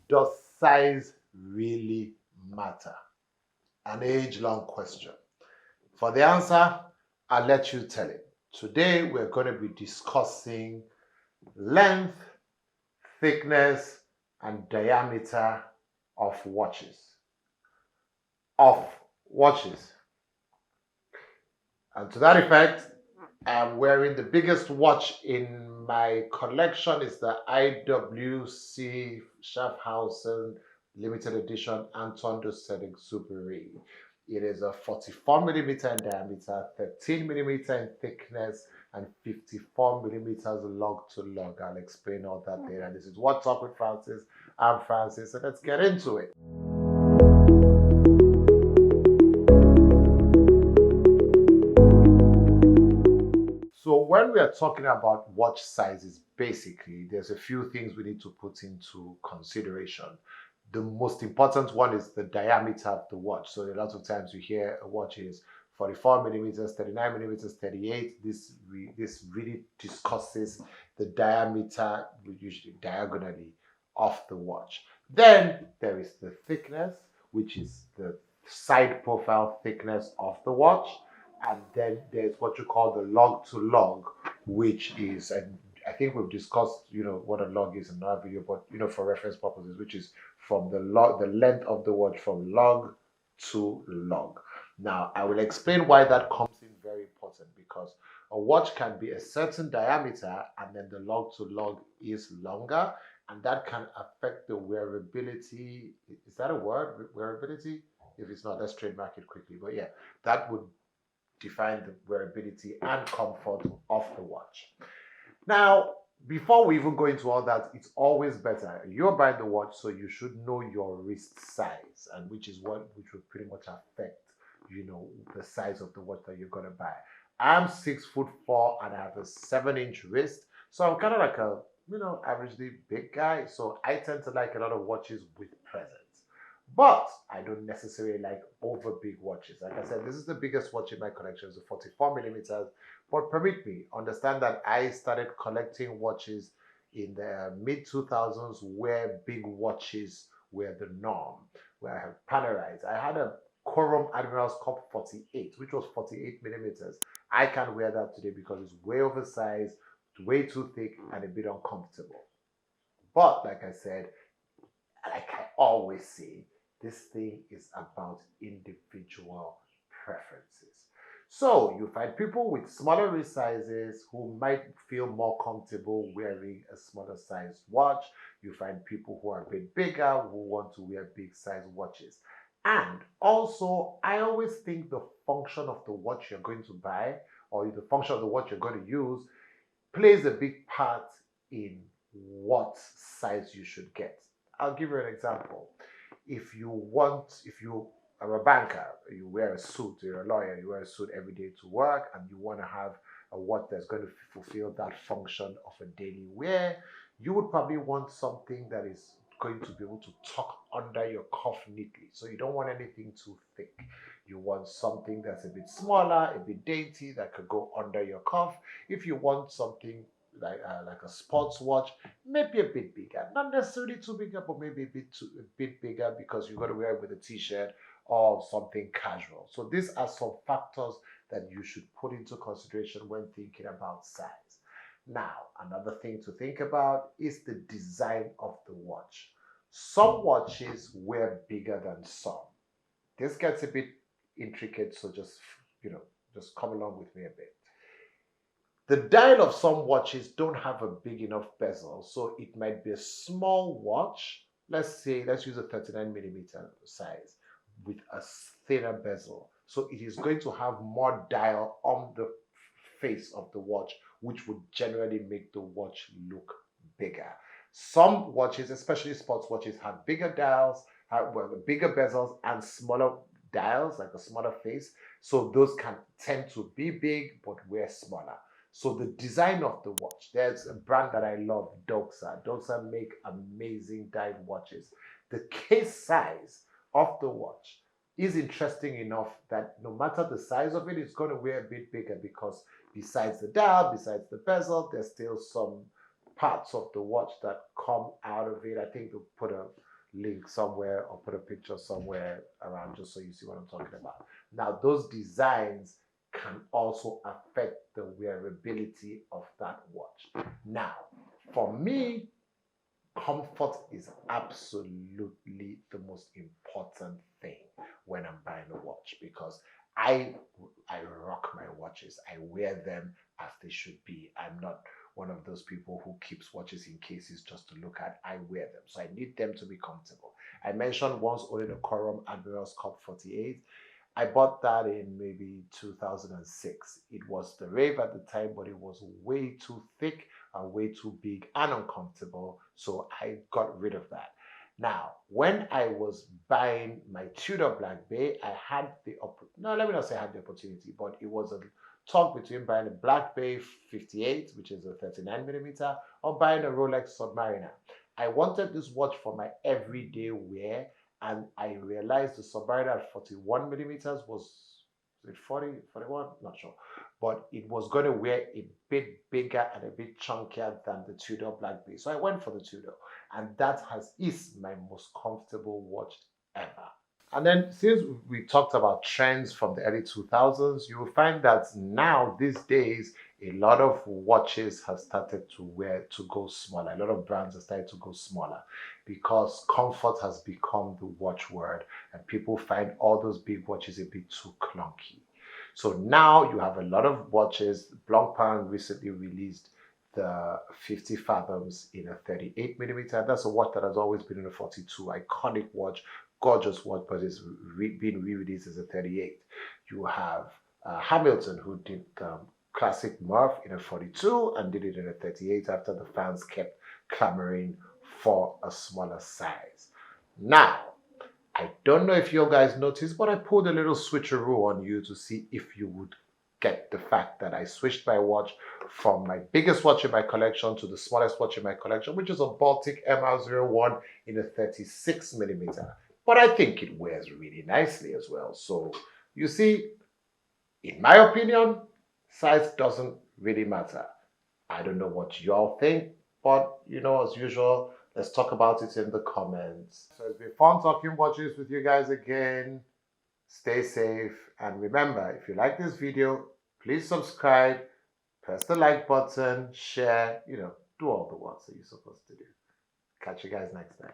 Does size really matter? An age-long question. For the answer, I'll let you tell it. Today, we're going to be discussing length, thickness, and diameter of watches. Of watches. And to that effect, I'm wearing the biggest watch in my collection. Is the IWC Schaffhausen limited edition Anton de Saint-Exupéry. It is a 44 millimeter in diameter, 13 millimeter in thickness, and 54 millimeters lug to lug. I'll explain all that later. This is What's Up with Francis. I'm Francis, and let's get into it. So when we are talking about watch sizes, basically, there's a few things we need to put into consideration. The most important one is the diameter of the watch. So a lot of times you hear a watch is 44 millimeters, 39 millimeters, 38. This really discusses the diameter, usually diagonally, of the watch. Then there is the thickness, which is the side profile thickness of the watch. And then there's what you call the log to log, which is, and I think we've discussed, what a log is in our video, but for reference purposes, which is from the length of the watch from log to log. Now, I will explain why that comes in very important, because a watch can be a certain diameter and then the log to log is longer, and that can affect the wearability. Is that a word? Wearability? If it's not, let's trademark it quickly. But yeah, that would define the wearability and comfort of the watch. Now, before we even go into all that, it's always better. You're buying the watch, so you should know your wrist size, and which will pretty much affect, the size of the watch that you're gonna buy. I'm 6'4" and I have a 7-inch wrist, so I'm kind of like a averagely big guy. So I tend to like a lot of watches with presence. But I don't necessarily like over big watches. Like I said, this is the biggest watch in my collection. It's a 44 millimeters. But permit me, understand that I started collecting watches in the mid 2000s where big watches were the norm, where I had Panerais. I had a Corum Admiral's Cup 48, which was 48 millimeters. I can't wear that today because it's way oversized, it's way too thick, and a bit uncomfortable. But like I said, like I always say, this thing is about individual preferences. So you find people with smaller wrist sizes who might feel more comfortable wearing a smaller sized watch. You find people who are a bit bigger who want to wear big size watches. And also, I always think the function of the watch you're going to buy or the function of the watch you're going to use plays a big part in what size you should get. I'll give you an example. If you are a banker, you wear a suit, you're a lawyer, you wear a suit every day to work, and you want to have a watch that's going to fulfill that function of a daily wear, you would probably want something that is going to be able to tuck under your cuff neatly. So you don't want anything too thick. You want something that's a bit smaller, a bit dainty that could go under your cuff. If you want something like a sports watch, maybe a bit bigger, not necessarily too bigger, but maybe a bit bigger because you're going to wear it with a t-shirt or something casual. So these are some factors that you should put into consideration when thinking about size. Now, another thing to think about is the design of the watch. Some watches wear bigger than some. This gets a bit intricate, so just come along with me a bit. The dial of some watches don't have a big enough bezel, so it might be a small watch. Let's use a 39 millimeter size with a thinner bezel. So it is going to have more dial on the face of the watch, which would generally make the watch look bigger. Some watches, especially sports watches, have bigger dials, bigger bezels and smaller dials, like a smaller face. So those can tend to be big but wear smaller. So the design of the watch, there's a brand that I love, Doxa. Doxa make amazing dive watches. The case size of the watch is interesting enough that no matter the size of it, it's going to wear a bit bigger because besides the dial, besides the bezel, there's still some parts of the watch that come out of it. I think they'll put link somewhere or put a picture somewhere around just so you see what I'm talking about. Now, those designs can also affect the wearability of that watch. Now, for me, comfort is absolutely the most important thing when I'm buying a watch because I I rock my watches. I wear them as they should be. I'm not one of those people who keeps watches in cases just to look at. I wear them. So I need them to be comfortable. I mentioned once owning a Corum Admiral's Cup 48. I bought that in maybe 2006. It was the rave at the time, but it was way too thick and way too big and uncomfortable. So I got rid of that. Now, when I was buying my Tudor Black Bay, I had no, let me not say I had the opportunity, but it was a talk between buying a Black Bay 58, which is a 39 millimeter, or buying a Rolex Submariner. I wanted this watch for my everyday wear, and I realized the Submariner at 41 millimeters was it 40, 41? Not sure. But it was going to wear a bit bigger and a bit chunkier than the Tudor Black Bay. So I went for the Tudor, and that is my most comfortable watch ever. And then since we talked about trends from the early 2000s, you will find that now these days a lot of watches have started to go smaller. A lot of brands have started to go smaller because comfort has become the watchword and people find all those big watches a bit too clunky. So now you have a lot of watches. Blancpain recently released the 50 Fathoms in a 38 millimeter. That's a watch that has always been in a 42. Iconic watch, gorgeous watch, but it's being re-released as a 38. You have Hamilton, who did classic Murph in a 42 and did it in a 38 after the fans kept clamoring for a smaller size. Now, I don't know if you guys noticed, but I pulled a little switcheroo on you to see if you would get the fact that I switched my watch from my biggest watch in my collection to the smallest watch in my collection, which is a Baltic MR01 in a 36 millimeter. But I think it wears really nicely as well. So you see, in my opinion, size doesn't really matter. I don't know what y'all think, but as usual, let's talk about it in the comments. So it's been fun talking watches with you guys again. Stay safe, and remember, if you like this video, please subscribe, press the like button, share, do all the ones that you're supposed to do. Catch you guys next time.